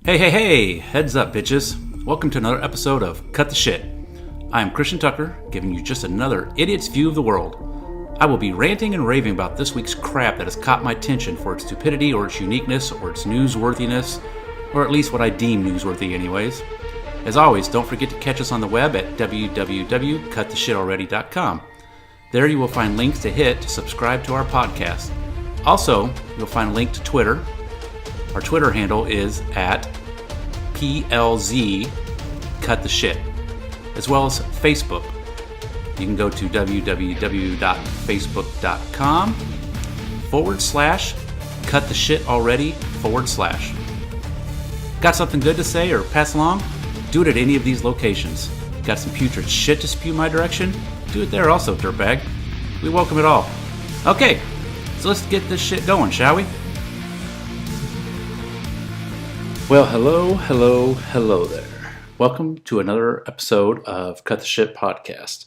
Hey, heads up, bitches. Welcome to another episode of Cut the Shit. I am Christian Tucker, giving you just another idiot's view of the world. I will be ranting and raving about this week's crap that has caught my attention for its stupidity or its uniqueness or its newsworthiness, or at least what I deem newsworthy anyways. As always, don't forget to catch us on the web at www.cuttheshitalready.com. There you will find links to hit to subscribe to our podcast. Also, you'll find a link to Twitter. Our Twitter handle is at PLZ Cut the Shit, as well as Facebook. You can go to www.facebook.com/Cut the Shit Already /. Got something good to say or pass along? Do it at any of these locations. Got some putrid shit to spew my direction? Do it there also, dirtbag. We welcome it all. Okay, so let's get this shit going, shall we? Well, hello there. Welcome to another episode of Cut the Shit Podcast.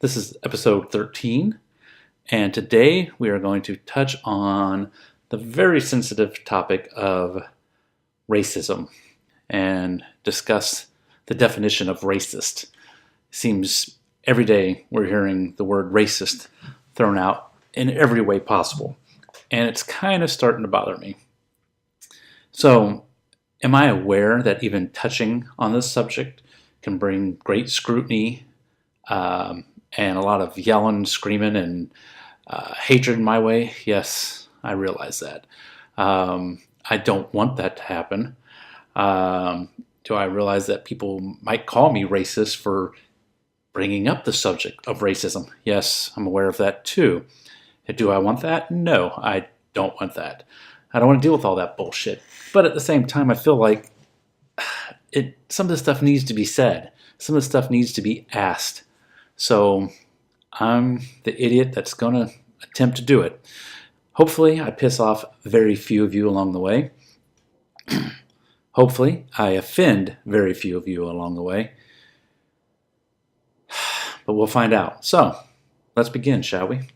This is episode 13, and today we are going to touch on the very sensitive topic of racism and discuss the definition of racist. It seems every day we're hearing the word racist thrown out in every way possible, and it's kind of starting to bother me. So, am I aware that even touching on this subject can bring great scrutiny and a lot of yelling, screaming, and hatred my way? Yes, I realize that. I don't want that to happen. Do I realize that people might call me racist for bringing up the subject of racism? Yes, I'm aware of that too. Do I want that? No, I don't want that. I don't want to deal with all that bullshit. But at the same time, I feel like some of this stuff needs to be said. Some of this stuff needs to be asked. So I'm the idiot that's going to attempt to do it. Hopefully, I piss off very few of you along the way. Hopefully, I offend very few of you along the way. But we'll find out. So, let's begin, shall we?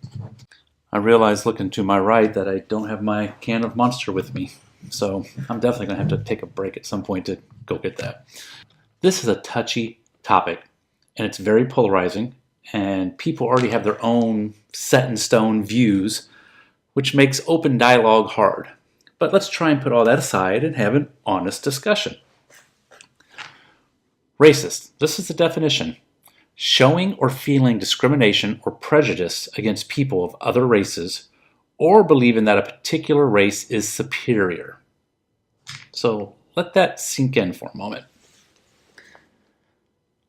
I realize looking to my right that I don't have my can of Monster with me. So I'm definitely going to have to take a break at some point to go get that. This is a touchy topic, and it's very polarizing, and people already have their own set-in-stone views, which makes open dialogue hard. But let's try and put all that aside and have an honest discussion. Racist. This is the definition. Showing or feeling discrimination or prejudice against people of other races, or believing that a particular race is superior. So let that sink in for a moment.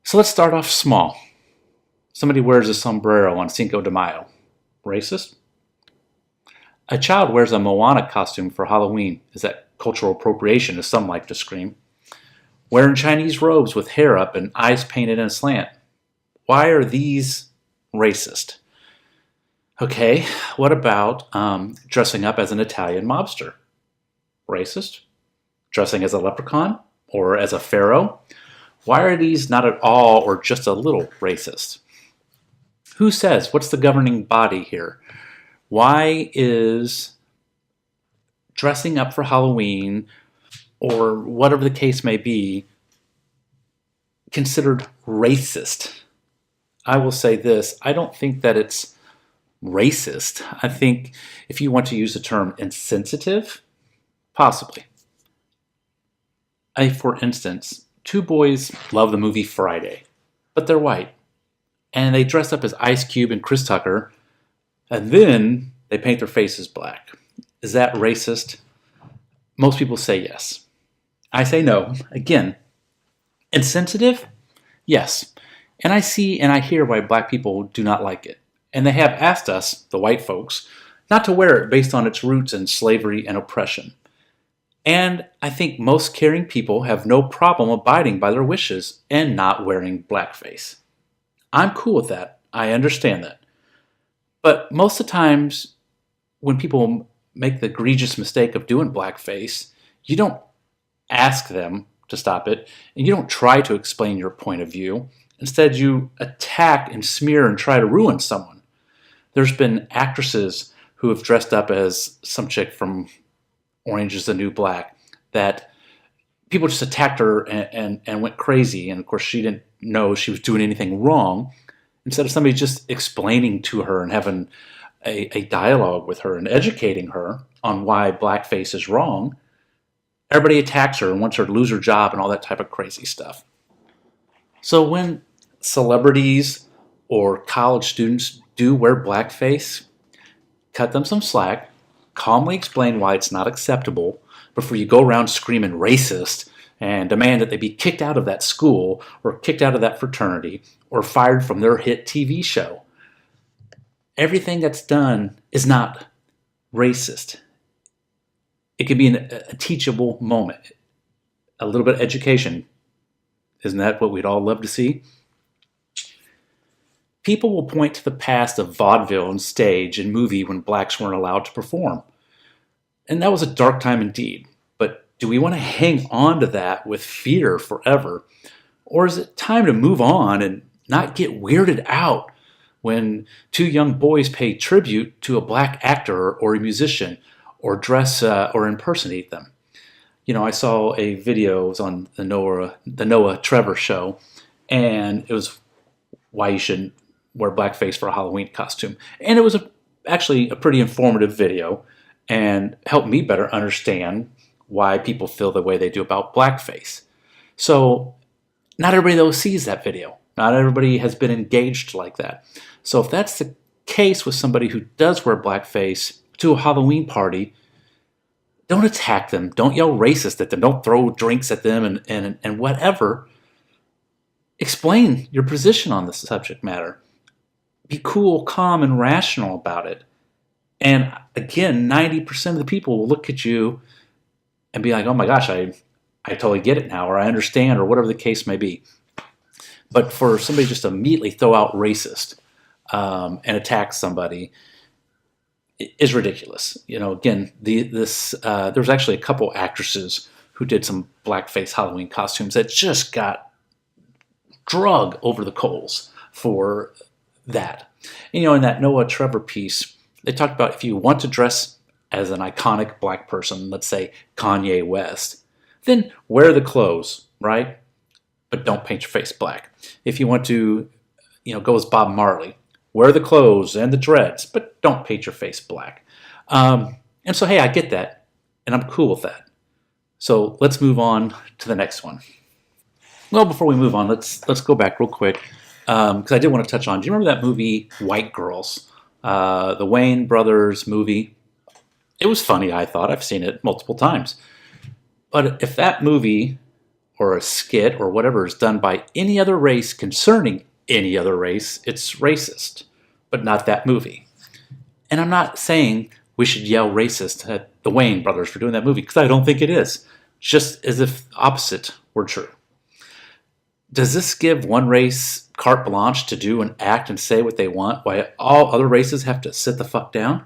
So let's start off small. Somebody wears a sombrero on Cinco de Mayo. Racist? A child wears a Moana costume for Halloween. Is that cultural appropriation, as some like to scream? Wearing Chinese robes with hair up and eyes painted in a slant. Why are these racist? Okay, what about dressing up as an Italian mobster? Racist? Dressing as a leprechaun or as a pharaoh? Why are these not at all or just a little racist? Who says? What's the governing body here? Why is dressing up for Halloween or whatever the case may be considered racist? I will say this, I don't think that it's racist. I think if you want to use the term insensitive, possibly. For instance, two boys love the movie Friday, but they're white. And they dress up as Ice Cube and Chris Tucker, and then they paint their faces black. Is that racist? Most people say yes. I say no. Again, insensitive? Yes. And I see and I hear why black people do not like it. And they have asked us, the white folks, not to wear it based on its roots in slavery and oppression. And I think most caring people have no problem abiding by their wishes and not wearing blackface. I'm cool with that. I understand that. But most of the times when people make the egregious mistake of doing blackface, you don't ask them to stop it, and you don't try to explain your point of view. Instead, you attack and smear and try to ruin someone. There's been actresses who have dressed up as some chick from Orange is the New Black that people just attacked her and went crazy. And of course, she didn't know she was doing anything wrong. Instead of somebody just explaining to her and having a dialogue with her and educating her on why blackface is wrong, everybody attacks her and wants her to lose her job and all that type of crazy stuff. So when celebrities or college students do wear blackface, cut them some slack, calmly explain why it's not acceptable before you go around screaming racist and demand that they be kicked out of that school or kicked out of that fraternity or fired from their hit TV show. Everything that's done is not racist. It can be a teachable moment, a little bit of education. Isn't that what we'd all love to see? People will point to the past of vaudeville and stage and movie when blacks weren't allowed to perform. And that was a dark time indeed. But do we want to hang on to that with fear forever? Or is it time to move on and not get weirded out when two young boys pay tribute to a black actor or a musician or dress or impersonate them? You know, I saw a video, it was on the Noah Trevor show, and it was why you shouldn't wear blackface for a Halloween costume. And it was actually a pretty informative video and helped me better understand why people feel the way they do about blackface. So not everybody though sees that video. Not everybody has been engaged like that. So if that's the case with somebody who does wear blackface to a Halloween party, don't attack them. Don't yell racist at them. Don't throw drinks at them and whatever. Explain your position on the subject matter. Be cool, calm, and rational about it. And again, 90% of the people will look at you and be like, oh my gosh, I totally get it now, or I understand, or whatever the case may be. But for somebody just to immediately throw out racist and attack somebody is ridiculous. You know, again, there was actually a couple actresses who did some blackface Halloween costumes that just got drug over the coals for that. And, you know, in that Noah Trevor piece, they talked about if you want to dress as an iconic black person, let's say Kanye West, then wear the clothes, right? But don't paint your face black. If you want to, you know, go as Bob Marley, wear the clothes and the dreads, but don't paint your face black. And so, hey, I get that, and I'm cool with that. So let's move on to the next one. Well, before we move on, let's go back real quick, because I did want to touch on, do you remember that movie White Girls? The Wayne brothers movie. It was funny, I thought. I've seen it multiple times. But if that movie or a skit or whatever is done by any other race concerning any other race, it's racist, but not that movie. And I'm not saying we should yell racist at the Wayne brothers for doing that movie, because I don't think it is. Just as if the opposite were true. Does this give one race carte blanche to do and act and say what they want, while all other races have to sit the fuck down?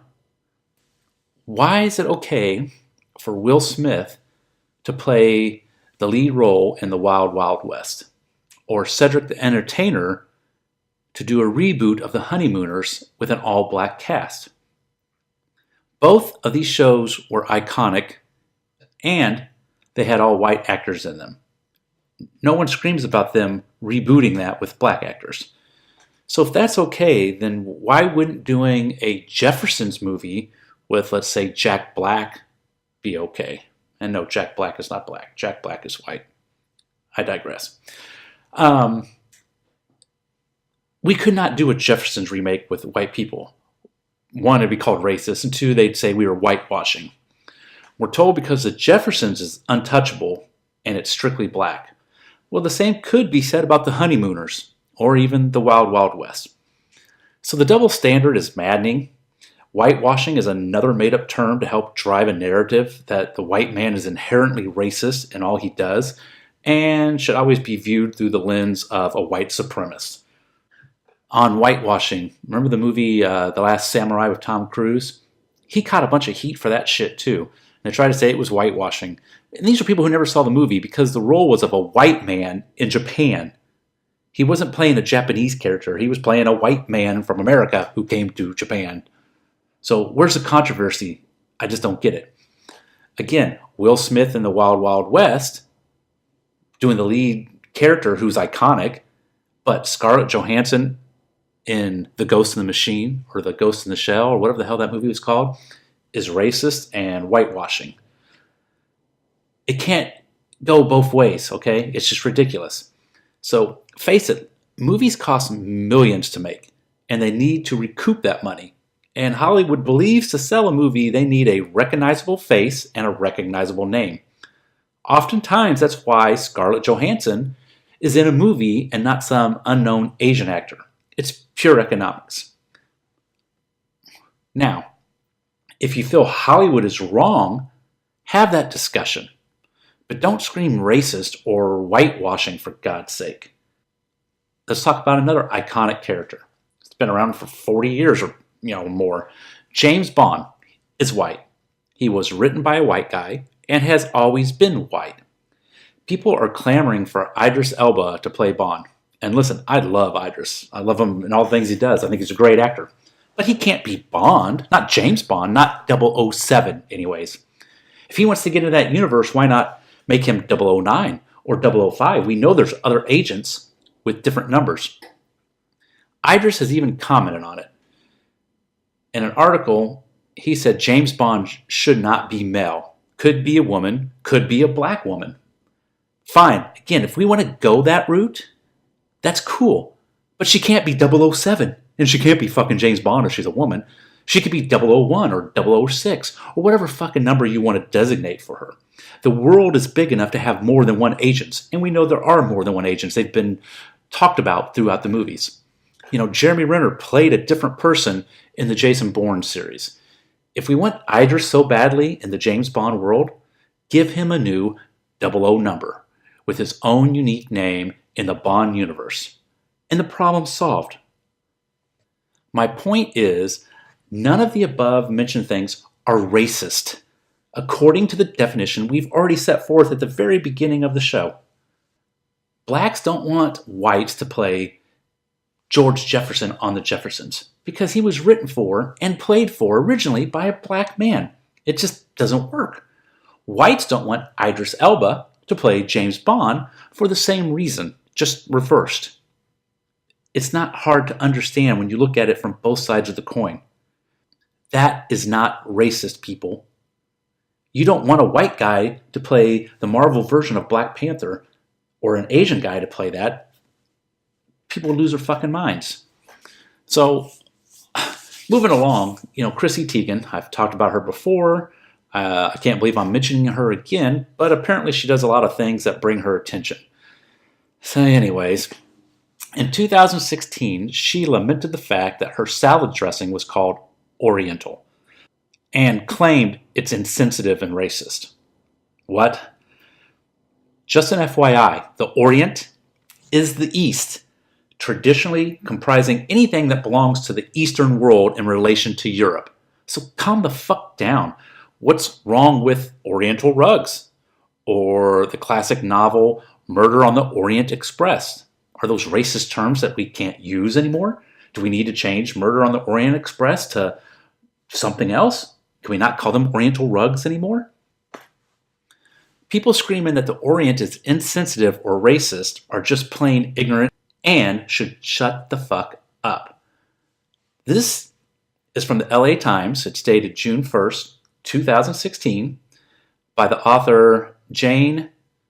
Why is it okay for Will Smith to play the lead role in The Wild Wild West, or Cedric the Entertainer to do a reboot of The Honeymooners with an all-black cast? Both of these shows were iconic, and they had all-white actors in them. No one screams about them rebooting that with black actors. So if that's okay, then why wouldn't doing a Jeffersons movie with, let's say, Jack Black be okay? And no, Jack Black is not black. Jack Black is white. I digress. We could not do a Jeffersons remake with white people. One, it'd be called racist, and two, they'd say we were whitewashing. We're told because the Jeffersons is untouchable and it's strictly black. Well, the same could be said about the Honeymooners, or even the Wild Wild West. So the double standard is maddening. Whitewashing is another made-up term to help drive a narrative that the white man is inherently racist in all he does, and should always be viewed through the lens of a white supremacist. On whitewashing, remember the movie The Last Samurai with Tom Cruise? He caught a bunch of heat for that shit too. And they tried to say it was whitewashing. And these are people who never saw the movie because the role was of a white man in Japan. He wasn't playing a Japanese character. He was playing a white man from America who came to Japan. So where's the controversy? I just don't get it. Again, Will Smith in The Wild Wild West doing the lead character who's iconic, but Scarlett Johansson in The Ghost in the Machine or The Ghost in the Shell or whatever the hell that movie was called is racist and whitewashing. It can't go both ways, okay? It's just ridiculous. So face it, movies cost millions to make, and they need to recoup that money. And Hollywood believes to sell a movie, they need a recognizable face and a recognizable name. Oftentimes, that's why Scarlett Johansson is in a movie and not some unknown Asian actor. It's pure economics. Now, if you feel Hollywood is wrong, have that discussion. But don't scream racist or whitewashing for God's sake. Let's talk about another iconic character. It's been around for 40 years or more. James Bond is white. He was written by a white guy and has always been white. People are clamoring for Idris Elba to play Bond. And listen, I love Idris. I love him in all the things he does. I think he's a great actor. But he can't be Bond, not James Bond, not 007 anyways. If he wants to get into that universe, why not make him 009 or 005? We know there's other agents with different numbers. Idris has even commented on it. In an article, he said James Bond should not be male. Could be a woman, could be a black woman. Fine. Again, if we want to go that route, that's cool. But she can't be 007. And she can't be fucking James Bond if she's a woman. She could be 001 or 006 or whatever fucking number you want to designate for her. The world is big enough to have more than one agent. And we know there are more than one agent. They've been talked about throughout the movies. Jeremy Renner played a different person in the Jason Bourne series. If we want Idris so badly in the James Bond world, give him a new 00 number with his own unique name in the Bond universe. And the problem's solved. My point is, none of the above mentioned things are racist, according to the definition we've already set forth at the very beginning of the show. Blacks don't want whites to play George Jefferson on the Jeffersons because he was written for and played for originally by a black man. It just doesn't work. Whites don't want Idris Elba to play James Bond for the same reason, just reversed. It's not hard to understand when you look at it from both sides of the coin. That is not racist, people. You don't want a white guy to play the Marvel version of Black Panther or an Asian guy to play that. People lose their fucking minds. So, moving along, Chrissy Teigen, I've talked about her before. I can't believe I'm mentioning her again, but apparently she does a lot of things that bring her attention. So anyways, in 2016, she lamented the fact that her salad dressing was called Oriental and claimed it's insensitive and racist. What? Just an FYI, the Orient is the East, traditionally comprising anything that belongs to the Eastern world in relation to Europe. So calm the fuck down. What's wrong with Oriental rugs? Or the classic novel Murder on the Orient Express? Are those racist terms that we can't use anymore? Do we need to change Murder on the Orient Express to something else? Can we not call them Oriental rugs anymore? People screaming that the Orient is insensitive or racist are just plain ignorant and should shut the fuck up. This is from the LA Times. It's dated June 1st, 2016, by the author Jane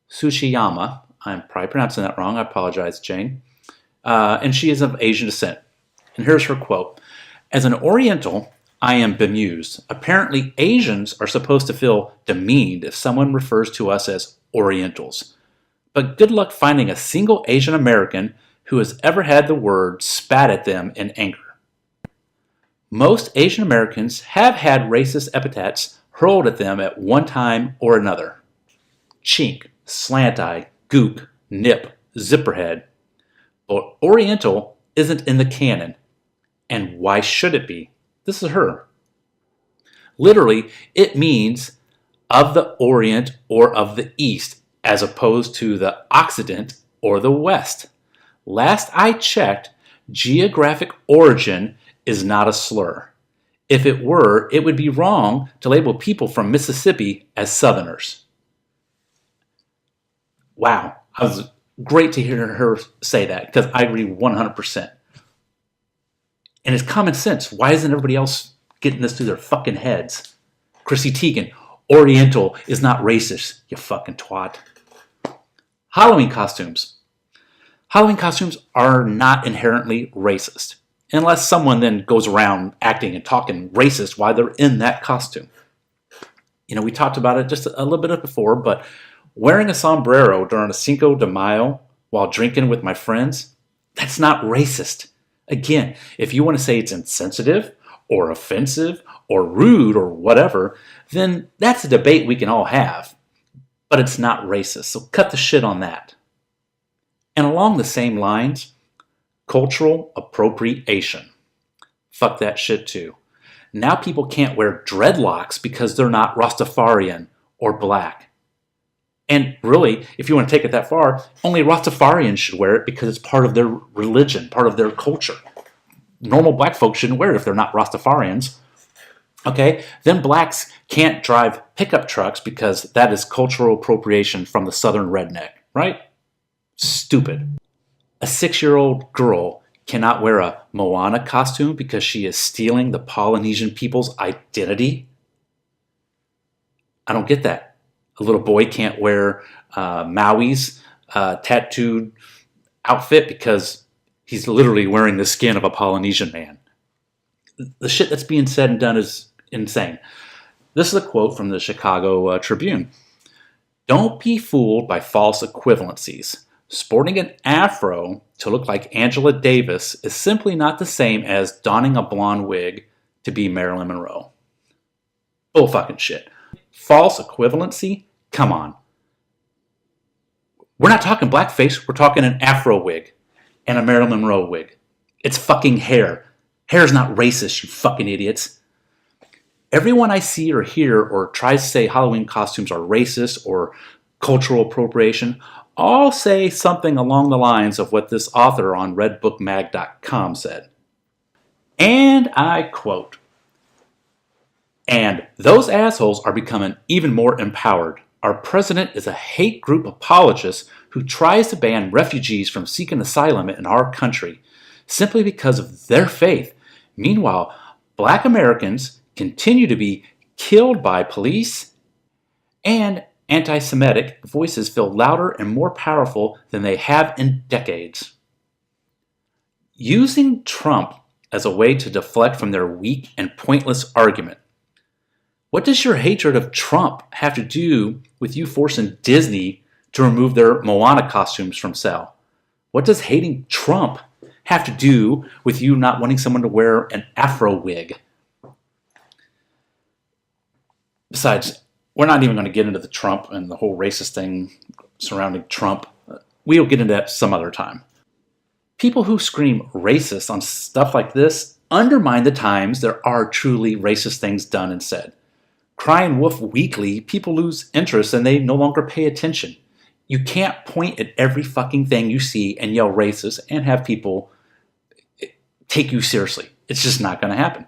Tsuchiyama. I'm probably pronouncing that wrong. I apologize, Jane. And she is of Asian descent. And here's her quote. As an Oriental, I am bemused. Apparently, Asians are supposed to feel demeaned if someone refers to us as Orientals. But good luck finding a single Asian American who has ever had the word spat at them in anger. Most Asian Americans have had racist epithets hurled at them at one time or another. Chink, slant eye, gook, nip, zipperhead. But Oriental isn't in the canon. And why should it be? This is her. Literally, it means of the Orient or of the East, as opposed to the Occident or the West. Last I checked, geographic origin is not a slur. If it were, it would be wrong to label people from Mississippi as Southerners. Wow, It was great to hear her say that because I agree 100%. And it's common sense. Why isn't everybody else getting this through their fucking heads? Chrissy Teigen, Oriental is not racist, you fucking twat. Halloween costumes. Halloween costumes are not inherently racist, unless someone then goes around acting and talking racist while they're in that costume. You know, we talked about it just a little bit before, but wearing a sombrero during a Cinco de Mayo while drinking with my friends, that's not racist. Again, if you want to say it's insensitive or offensive or rude or whatever, then that's a debate we can all have. But it's not racist, so cut the shit on that. And along the same lines, cultural appropriation. Fuck that shit too. Now people can't wear dreadlocks because they're not Rastafarian or black. And really, if you want to take it that far, only Rastafarians should wear it because it's part of their religion, part of their culture. Normal black folks shouldn't wear it if they're not Rastafarians. Okay? Then blacks can't drive pickup trucks because that is cultural appropriation from the southern redneck, right? Stupid. A 6-year-old girl cannot wear a Moana costume because she is stealing the Polynesian people's identity? I don't get that. A little boy can't wear Maui's tattooed outfit because he's literally wearing the skin of a Polynesian man. The shit that's being said and done is insane. This is a quote from the Chicago Tribune. Don't be fooled by false equivalencies. Sporting an afro to look like Angela Davis is simply not the same as donning a blonde wig to be Marilyn Monroe. Bull fucking shit. False equivalency? Come on. We're not talking blackface, we're talking an afro wig and a Marilyn Monroe wig. It's fucking hair. Hair's not racist, you fucking idiots. Everyone I see or hear or tries to say Halloween costumes are racist or cultural appropriation all say something along the lines of what this author on redbookmag.com said. And I quote, "And those assholes are becoming even more empowered. Our president is a hate group apologist who tries to ban refugees from seeking asylum in our country simply because of their faith. Meanwhile, black Americans continue to be killed by police, and anti-Semitic voices feel louder and more powerful than they have in decades." Using Trump as a way to deflect from their weak and pointless argument. What does your hatred of Trump have to do with you forcing Disney to remove their Moana costumes from sale? What does hating Trump have to do with you not wanting someone to wear an afro wig? Besides, we're not even going to get into the Trump and the whole racist thing surrounding Trump. We'll get into that some other time. People who scream racist on stuff like this undermine the times there are truly racist things done and said. Crying wolf weekly, people lose interest and they no longer pay attention. You can't point at every fucking thing you see and yell racist and have people take you seriously. It's just not going to happen.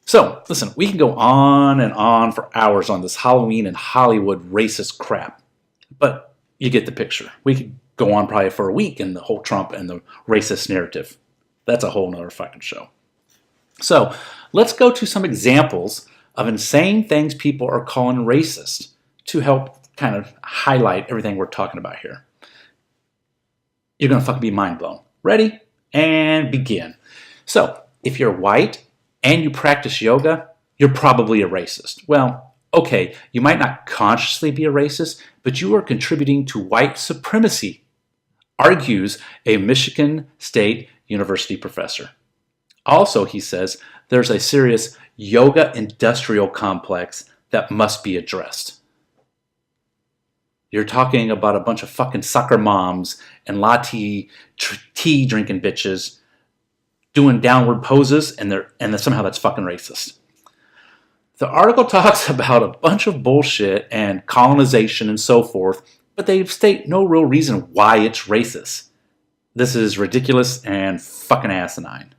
So, listen, we can go on and on for hours on this Halloween and Hollywood racist crap. But you get the picture. We could go on probably for a week in the whole Trump and the racist narrative. That's a whole nother fucking show. So, let's go to some examples of insane things people are calling racist to help kind of highlight everything we're talking about here. You're going to fucking be mind blown. Ready? And begin. So, if you're white and you practice yoga, you're probably a racist. Well, okay, you might not consciously be a racist, but you are contributing to white supremacy, argues a Michigan State University professor. Also, he says, there's a serious yoga industrial complex that must be addressed. You're talking about a bunch of fucking soccer moms and latte tea drinking bitches doing downward poses, and somehow that's fucking racist. The article talks about a bunch of bullshit and colonization and so forth, but they state no real reason why it's racist. This is ridiculous and fucking asinine.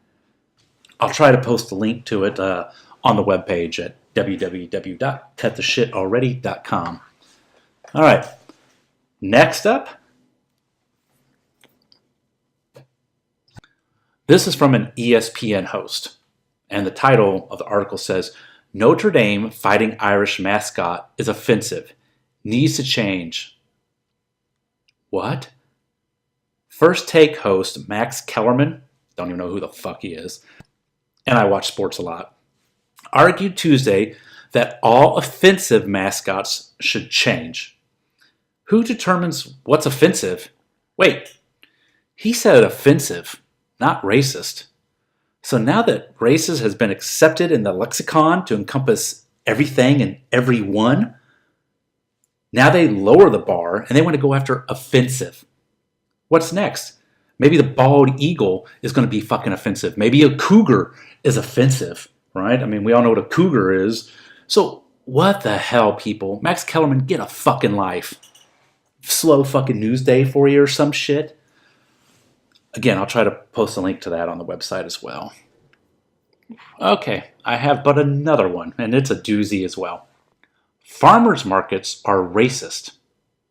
I'll try to post a link to it on the webpage at www.cuttheshitalready.com. All right. Next up, This is from an ESPN host, and the title of the article says, Notre Dame Fighting Irish mascot is offensive. Needs to change. What? First Take host Max Kellerman, don't even know who the fuck he is, and I watch sports a lot, argued Tuesday that all offensive mascots should change. Who determines what's offensive? Wait, he said offensive, not racist. So now that racist has been accepted in the lexicon to encompass everything and everyone, now they lower the bar and they want to go after offensive. What's next? Maybe the bald eagle is going to be fucking offensive. Maybe a cougar is offensive, right? I mean, we all know what a cougar is. So what the hell, people? Max Kellerman, get a fucking life. Slow fucking news day for you or some shit. Again, I'll try to post a link to that on the website as well. Okay, I have but another one, and it's a doozy as well. Farmers markets are racist.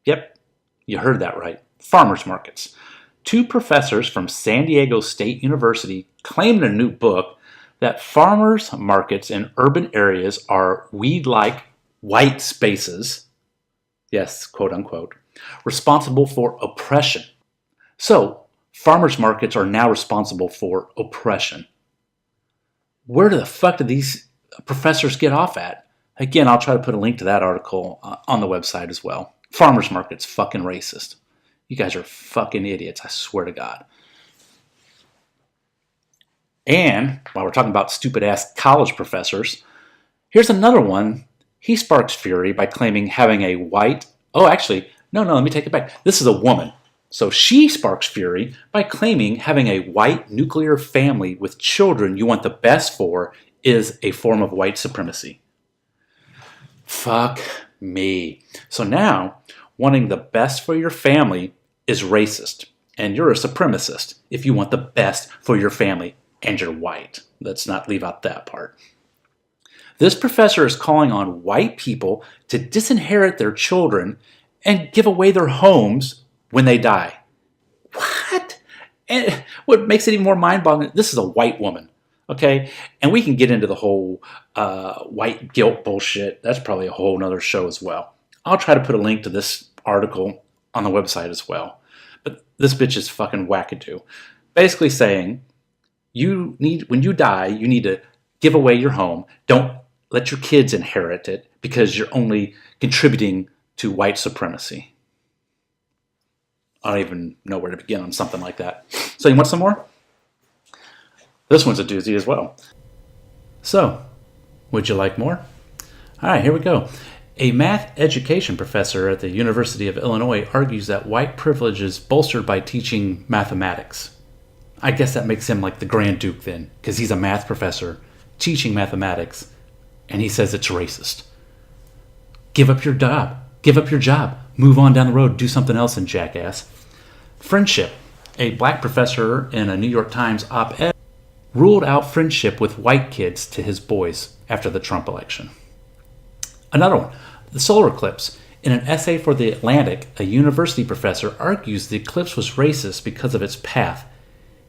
Yep, you heard that right. Farmers markets. Two professors from San Diego State University claim in a new book that farmers markets in urban areas are weed-like white spaces, yes, quote unquote, responsible for oppression. So, farmers markets are now responsible for oppression. Where the fuck did these professors get off at? Again, I'll try to put a link to that article on the website as well. Farmers markets, fucking racist. You guys are fucking idiots, I swear to God. And while we're talking about stupid-ass college professors, here's another one. He sparks fury by claiming having a white... Oh, actually, no, let me take it back. This is a woman. So she sparks fury by claiming having a white nuclear family with children you want the best for is a form of white supremacy. Fuck me. So now, wanting the best for your family is racist, and you're a supremacist if you want the best for your family and you're white. Let's not leave out that part. This professor is calling on white people to disinherit their children and give away their homes when they die. What? And what makes it even more mind-boggling, this is a white woman, okay? And we can get into the whole white guilt bullshit. That's probably a whole nother show as well. I'll try to put a link to this article on the website as well. But this bitch is fucking wackadoo. Basically saying, when you die, you need to give away your home. Don't let your kids inherit it because you're only contributing to white supremacy. I don't even know where to begin on something like that. So you want some more? This one's a doozy as well. So, would you like more? All right, here we go. A math education professor at the University of Illinois argues that white privilege is bolstered by teaching mathematics. I guess that makes him like the Grand Duke then, because he's a math professor teaching mathematics, and he says it's racist. Give up your job. Give up your job. Move on down the road. Do something else, and jackass. Friendship. A black professor in a New York Times op-ed ruled out friendship with white kids to his boys after the Trump election. Another one. The solar eclipse. In an essay for The Atlantic, a university professor argues the eclipse was racist because of its path.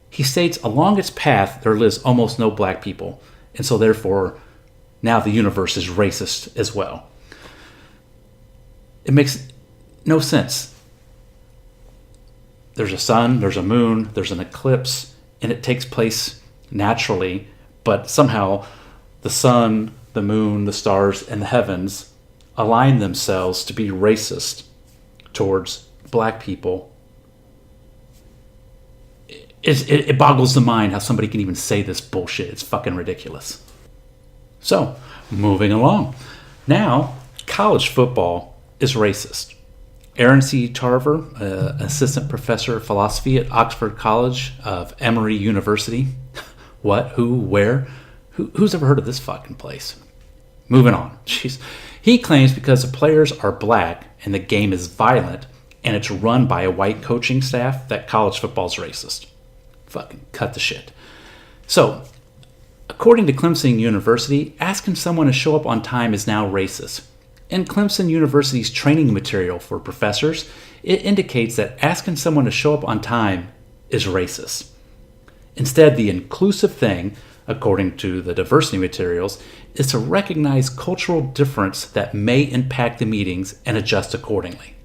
He states along its path there lives almost no black people, and so therefore now the universe is racist as well. It makes no sense. There's a sun, there's a moon, there's an eclipse, and it takes place naturally, but somehow the sun, the moon, the stars, and the heavens align themselves to be racist towards black people. It boggles the mind how somebody can even say this bullshit. It's fucking ridiculous. So, moving along. Now, college football is racist. Aaron C. Tarver, assistant professor of philosophy at Oxford College of Emory University. What? Who? Where? Who's ever heard of this fucking place? Moving on. Jeez. He claims because the players are black and the game is violent and it's run by a white coaching staff that college football's racist. Fucking cut the shit. So, according to Clemson University, asking someone to show up on time is now racist. In Clemson University's training material for professors, it indicates that asking someone to show up on time is racist. Instead, the inclusive thing, according to the diversity materials, is to recognize cultural difference that may impact the meetings and adjust accordingly.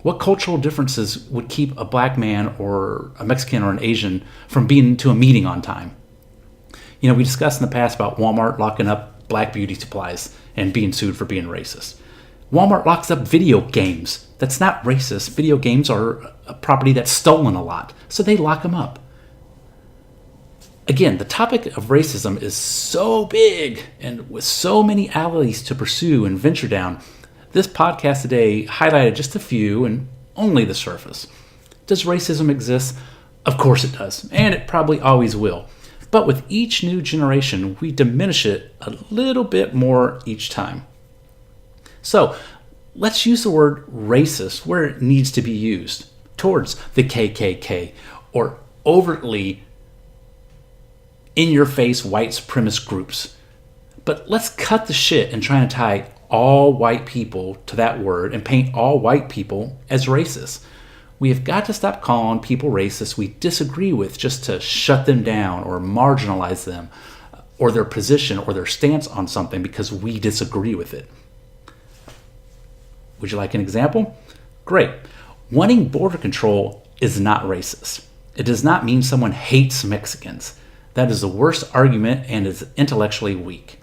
What cultural differences would keep a black man or a Mexican or an Asian from being to a meeting on time? We discussed in the past about Walmart locking up black beauty supplies and being sued for being racist. Walmart locks up video games. That's not racist. Video games are a property that's stolen a lot, so they lock them up. Again, the topic of racism is so big and with so many alleys to pursue and venture down. This podcast today highlighted just a few and only the surface. Does racism exist? Of course it does, and it probably always will. But with each new generation, we diminish it a little bit more each time. So let's use the word racist where it needs to be used, towards the KKK or overtly in-your-face white supremacist groups. But let's cut the shit and try to tie all white people to that word and paint all white people as racist. We have got to stop calling people racists we disagree with just to shut them down or marginalize them or their position or their stance on something because we disagree with it. Would you like an example? Great. Wanting border control is not racist. It does not mean someone hates Mexicans. That is the worst argument and is intellectually weak.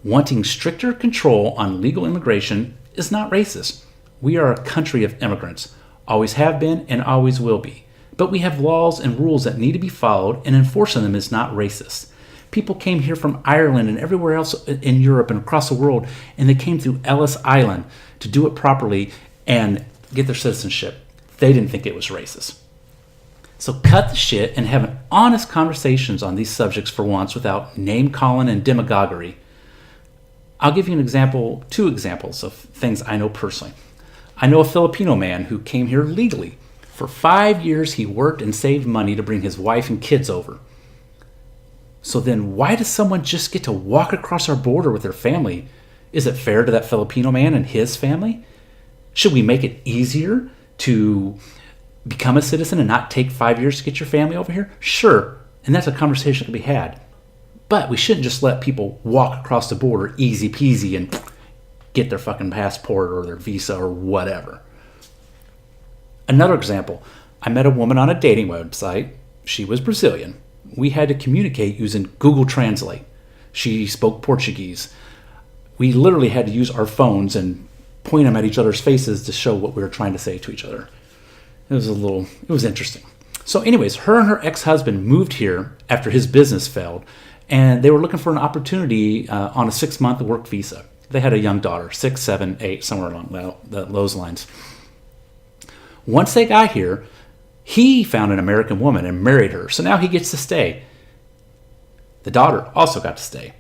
Wanting stricter control on legal immigration is not racist. We are a country of immigrants, always have been and always will be. But we have laws and rules that need to be followed, and enforcing them is not racist. People came here from Ireland and everywhere else in Europe and across the world, and they came through Ellis Island to do it properly and get their citizenship. They didn't think it was racist. So cut the shit and have honest conversations on these subjects for once without name-calling and demagoguery. I'll give you two examples of things I know personally. I know a Filipino man who came here legally. For 5 years, he worked and saved money to bring his wife and kids over. So then why does someone just get to walk across our border with their family? Is it fair to that Filipino man and his family? Should we make it easier to become a citizen and not take 5 years to get your family over here? Sure, and that's a conversation that can be had. But we shouldn't just let people walk across the border easy peasy and get their fucking passport or their visa or whatever. Another example, I met a woman on a dating website. She was Brazilian. We had to communicate using Google Translate. She spoke Portuguese. We literally had to use our phones and point them at each other's faces to show what we were trying to say to each other. It was interesting. So anyways, her and her ex-husband moved here after his business failed, and they were looking for an opportunity on a 6-month work visa. They had a young daughter, 6, 7, 8, somewhere along those lines. Once they got here, he found an American woman and married her, so now he gets to stay. The daughter also got to stay.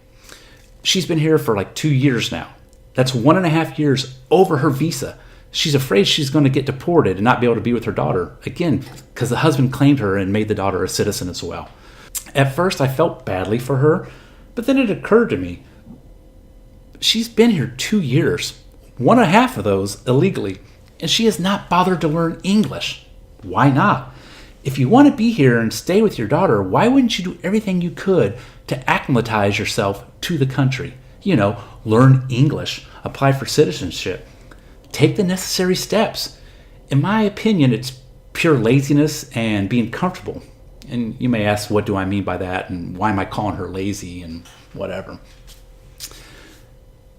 She's been here for like 2 years now. That's 1.5 years over her visa. She's afraid she's going to get deported and not be able to be with her daughter, again, because the husband claimed her and made the daughter a citizen as well. At first, I felt badly for her, but then it occurred to me, she's been here 2 years, 1.5 of those illegally, and she has not bothered to learn English. Why not? If you want to be here and stay with your daughter, why wouldn't you do everything you could to acclimatize yourself to the country? Learn English, apply for citizenship, take the necessary steps. In my opinion, it's pure laziness and being comfortable. And you may ask, what do I mean by that? And why am I calling her lazy and whatever?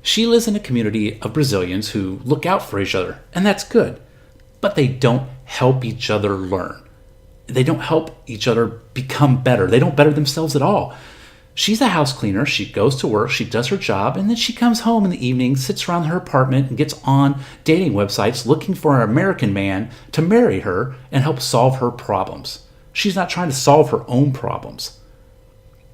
She lives in a community of Brazilians who look out for each other, and that's good. But they don't help each other learn. They don't help each other become better. They don't better themselves at all. She's a house cleaner. She goes to work, she does her job, and then she comes home in the evening, sits around her apartment, and gets on dating websites looking for an American man to marry her and help solve her problems. She's not trying to solve her own problems.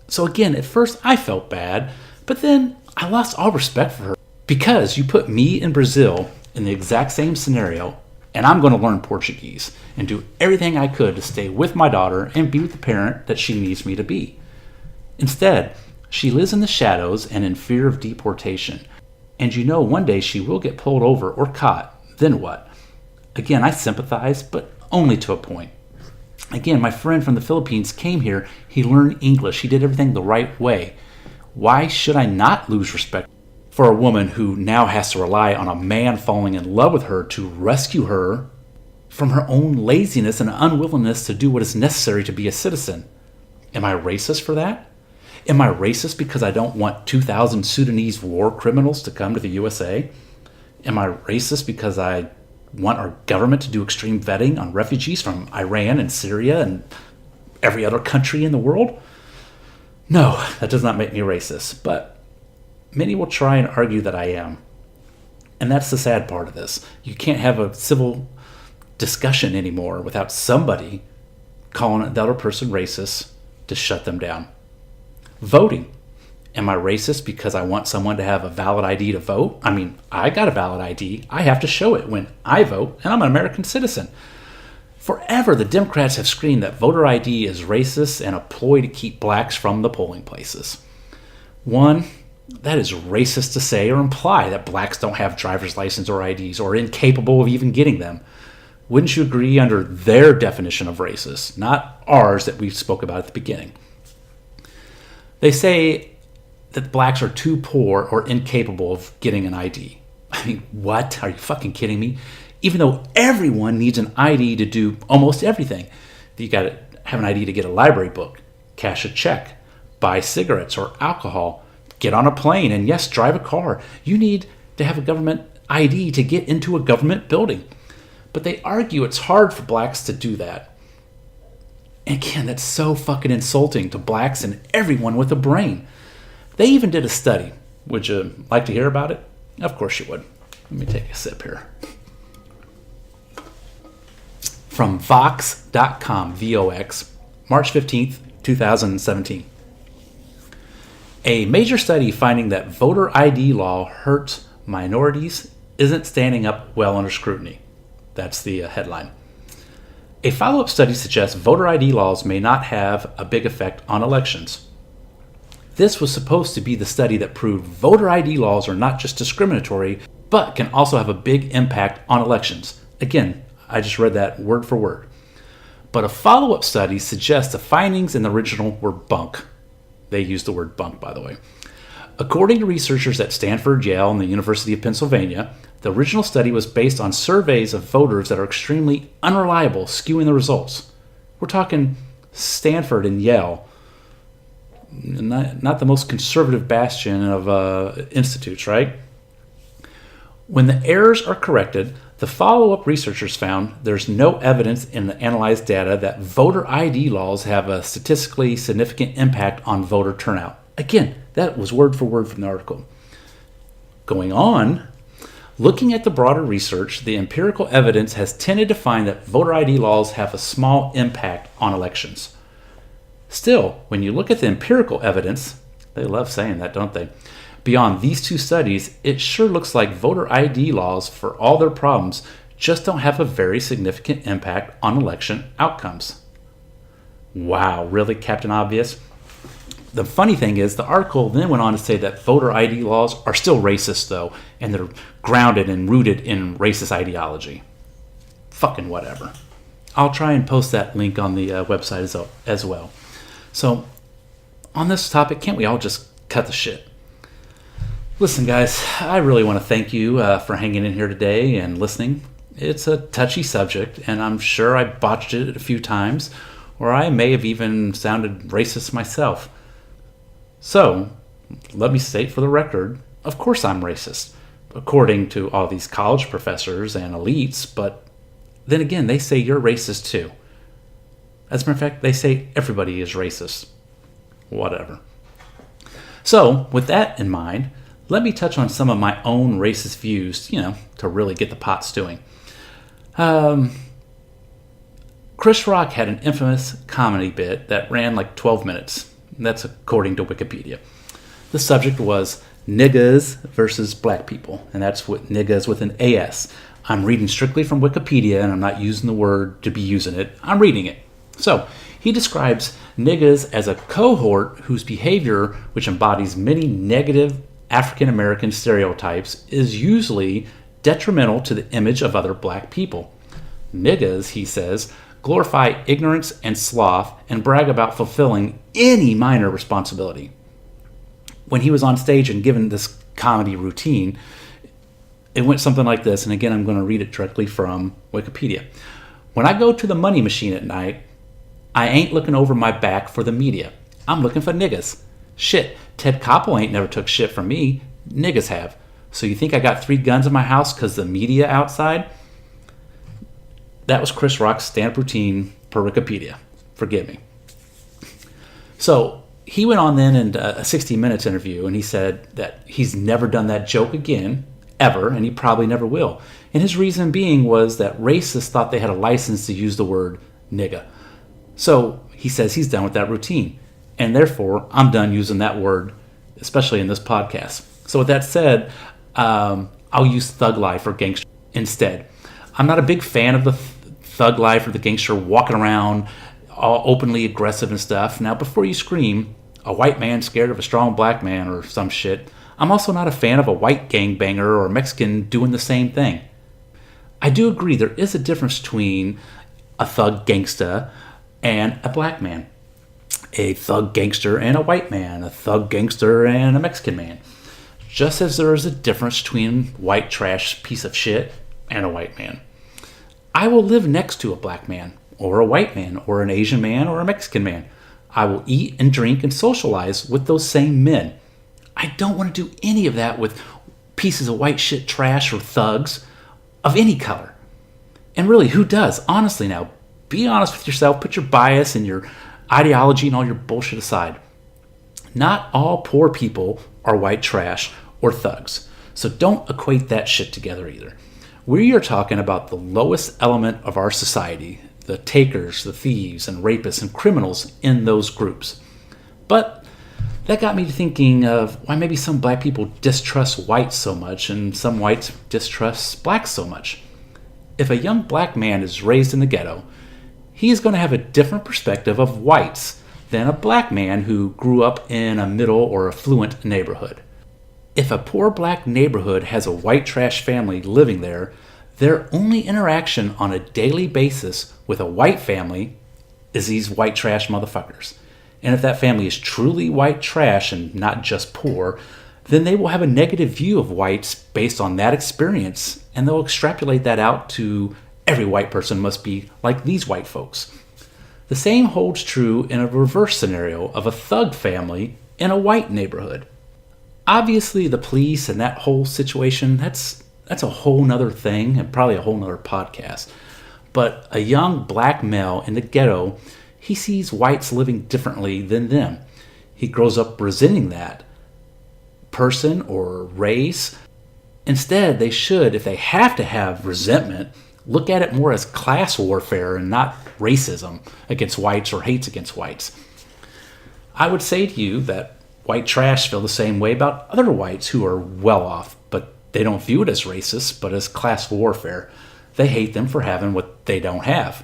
So again, at first I felt bad, but then I lost all respect for her. Because you put me in Brazil in the exact same scenario, and I'm going to learn Portuguese and do everything I could to stay with my daughter and be with the parent that she needs me to be. Instead, she lives in the shadows and in fear of deportation. And one day she will get pulled over or caught. Then what? Again, I sympathize, but only to a point. Again, my friend from the Philippines came here. He learned English. He did everything the right way. Why should I not lose respect for a woman who now has to rely on a man falling in love with her to rescue her from her own laziness and unwillingness to do what is necessary to be a citizen? Am I racist for that? Am I racist because I don't want 2,000 Sudanese war criminals to come to the USA? Am I racist because I want our government to do extreme vetting on refugees from Iran and Syria and every other country in the world? No, that does not make me racist, but many will try and argue that I am. And that's the sad part of this. You can't have a civil discussion anymore without somebody calling the other person racist to shut them down. Voting. Am I racist because I want someone to have a valid ID to vote? I mean, I got a valid ID. I have to show it when I vote, and I'm an American citizen. Forever, the Democrats have screamed that voter ID is racist and a ploy to keep blacks from the polling places. One, that is racist to say or imply that blacks don't have driver's license or IDs or are incapable of even getting them. Wouldn't you agree under their definition of racist, not ours that we spoke about at the beginning? They say that blacks are too poor or incapable of getting an ID. I mean, what? Are you fucking kidding me? Even though everyone needs an ID to do almost everything. You got to have an ID to get a library book, cash a check, buy cigarettes or alcohol, get on a plane, and yes, drive a car. You need to have a government ID to get into a government building. But they argue it's hard for blacks to do that. And again, that's so fucking insulting to blacks and everyone with a brain. They even did a study. Would you like to hear about it? Of course you would. Let me take a sip here. From Vox.com, VOX, March 15th, 2017. A major study finding that voter ID law hurts minorities isn't standing up well under scrutiny. That's the headline. A follow-up study suggests voter ID laws may not have a big effect on elections. This was supposed to be the study that proved voter ID laws are not just discriminatory, but can also have a big impact on elections. Again, I just read that word for word. But a follow-up study suggests the findings in the original were bunk. They used the word bunk, by the way. According to researchers at Stanford, Yale, and the University of Pennsylvania, the original study was based on surveys of voters that are extremely unreliable, skewing the results. We're talking Stanford and Yale, not the most conservative bastion of institutes, right? When the errors are corrected, the follow-up researchers found there's no evidence in the analyzed data that voter ID laws have a statistically significant impact on voter turnout. Again, that was word for word from the article. Going on, looking at the broader research, the empirical evidence has tended to find that voter ID laws have a small impact on elections. Still, when you look at the empirical evidence, they love saying that, don't they? Beyond these two studies, it sure looks like voter ID laws, for all their problems, just don't have a very significant impact on election outcomes. Wow, really, Captain Obvious? The funny thing is, the article then went on to say that voter ID laws are still racist, though, and they're grounded and rooted in racist ideology. Fucking whatever. I'll try and post that link on the website as well. So, on this topic, can't we all just cut the shit? Listen, guys, I really want to thank you for hanging in here today and listening. It's a touchy subject, and I'm sure I botched it a few times, or I may have even sounded racist myself. So, let me state for the record, of course I'm racist, according to all these college professors and elites, but then again, they say you're racist too. As a matter of fact, they say everybody is racist. Whatever. So, with that in mind, let me touch on some of my own racist views, to really get the pot stewing. Chris Rock had an infamous comedy bit that ran like 12 minutes. That's according to Wikipedia. The subject was niggas versus black people, and that's what niggas with an AS. I'm reading strictly from Wikipedia, and I'm not using the word to be using it. I'm reading it. So, he describes niggas as a cohort whose behavior, which embodies many negative African American stereotypes, is usually detrimental to the image of other black people. Niggas, he says, glorify ignorance and sloth, and brag about fulfilling any minor responsibility. When he was on stage and given this comedy routine, it went something like this, and again, I'm going to read it directly from Wikipedia. When I go to the money machine at night, I ain't looking over my back for the media. I'm looking for niggas. Shit, Ted Koppel ain't never took shit from me. Niggas have. So you think I got 3 guns in my house because the media outside? That was Chris Rock's stand-up routine per Wikipedia. Forgive me. So he went on then in a 60 Minutes interview, and he said that he's never done that joke again, ever, and he probably never will. And his reason being was that racists thought they had a license to use the word nigga. So he says he's done with that routine. And therefore, I'm done using that word, especially in this podcast. So with that said, I'll use thug life or gangster instead. I'm not a big fan of the thug life or the gangster walking around all openly aggressive and stuff. Now, before you scream, a white man scared of a strong black man or some shit, I'm also not a fan of a white gangbanger or a Mexican doing the same thing. I do agree there is a difference between a thug gangsta and a black man, a thug gangster and a white man, a thug gangster and a Mexican man. Just as there is a difference between white trash piece of shit and a white man. I will live next to a black man, or a white man, or an Asian man, or a Mexican man. I will eat and drink and socialize with those same men. I don't want to do any of that with pieces of white shit trash or thugs of any color. And really, who does? Honestly now, be honest with yourself. Put your bias and your ideology and all your bullshit aside. Not all poor people are white trash or thugs. So don't equate that shit together either. We are talking about the lowest element of our society, the takers, the thieves, and rapists and criminals in those groups. But that got me to thinking of why maybe some black people distrust whites so much and some whites distrust blacks so much. If a young black man is raised in the ghetto, he is going to have a different perspective of whites than a black man who grew up in a middle or affluent neighborhood. If a poor black neighborhood has a white trash family living there, their only interaction on a daily basis with a white family is these white trash motherfuckers. And if that family is truly white trash and not just poor, then they will have a negative view of whites based on that experience, and they'll extrapolate that out to every white person must be like these white folks. The same holds true in a reverse scenario of a thug family in a white neighborhood. Obviously, the police and that whole situation, that's a whole nother thing and probably a whole nother podcast. But a young black male in the ghetto, he sees whites living differently than them. He grows up resenting that person or race. Instead, they should, if they have to have resentment, look at it more as class warfare and not racism against whites or hates against whites. I would say to you that white trash feel the same way about other whites who are well off, but they don't view it as racist, but as class warfare. They hate them for having what they don't have.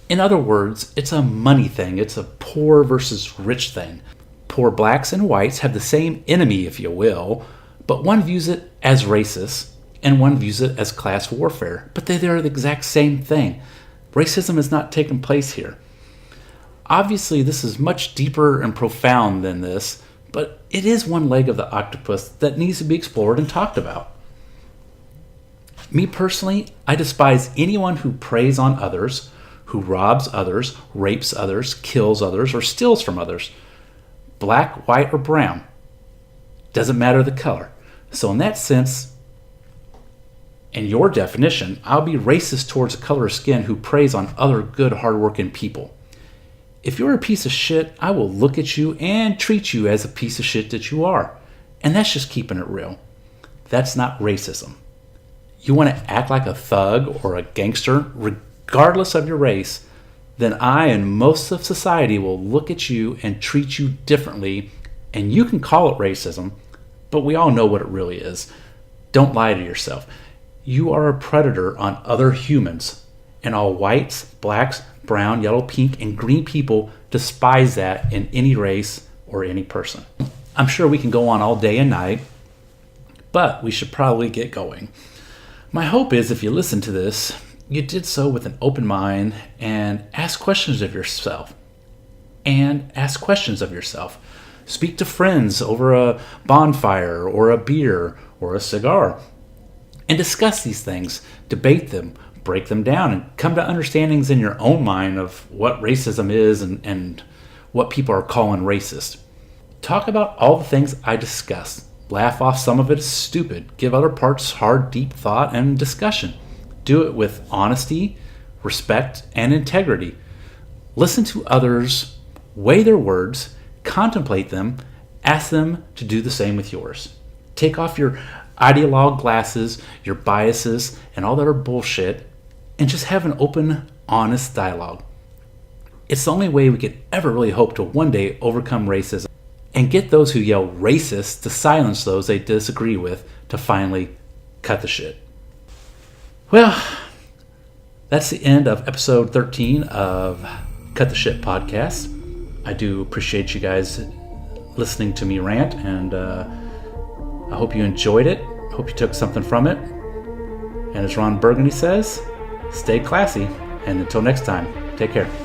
In other words, it's a money thing. It's a poor versus rich thing. Poor blacks and whites have the same enemy, if you will, but one views it as racist and one views it as class warfare. But they're the exact same thing. Racism is not taking place here. Obviously, this is much deeper and profound than this, but it is one leg of the octopus that needs to be explored and talked about. Me personally, I despise anyone who preys on others, who robs others, rapes others, kills others, or steals from others. Black, white, or brown. Doesn't matter the color. So in that sense, in your definition, I'll be racist towards a color of skin who preys on other good, hardworking people. If you're a piece of shit, I will look at you and treat you as a piece of shit that you are. And that's just keeping it real. That's not racism. You want to act like a thug or a gangster, regardless of your race, then I and most of society will look at you and treat you differently, and you can call it racism, but we all know what it really is. Don't lie to yourself. You are a predator on other humans, and all whites, blacks, brown, yellow, pink, and green people despise that in any race or any person. I'm sure we can go on all day and night, but we should probably get going. My hope is if you listen to this, you did so with an open mind and ask questions of yourself. Speak to friends over a bonfire or a beer or a cigar and discuss these things, debate them, break them down, and come to understandings in your own mind of what racism is and what people are calling racist. Talk about all the things I discussed. Laugh off some of it as stupid. Give other parts hard, deep thought and discussion. Do it with honesty, respect, and integrity. Listen to others, weigh their words, contemplate them, ask them to do the same with yours. Take off your ideologue glasses, your biases, and all that are bullshit, and just have an open, honest dialogue. It's the only way we could ever really hope to one day overcome racism and get those who yell racist to silence those they disagree with to finally cut the shit. Well, that's the end of episode 13 of Cut the Shit podcast. I do appreciate you guys listening to me rant, and I hope you enjoyed it. Hope you took something from it. And as Ron Burgundy says, stay classy. And until next time, take care.